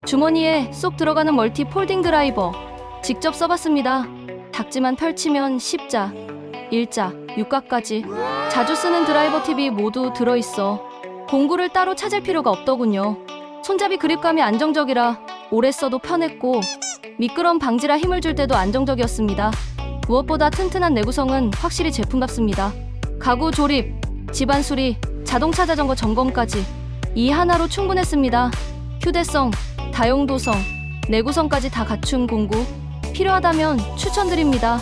주머니에 쏙 들어가는 멀티 폴딩 드라이버 직접 써봤습니다. 닥지만 펼치면 십자, 일자, 육각까지 자주 쓰는 드라이버 팁이 모두 들어있어 공구를 따로 찾을 필요가 없더군요. 손잡이 그립감이 안정적이라 오래 써도 편했고 미끄럼 방지라 힘을 줄 때도 안정적이었습니다. 무엇보다 튼튼한 내구성은 확실히 제품답습니다. 가구 조립, 집안 수리, 자동차 자전거 점검까지 이 하나로 충분했습니다. 휴대성, 다용도성, 내구성까지 다 갖춘 공구 필요하다면 추천드립니다.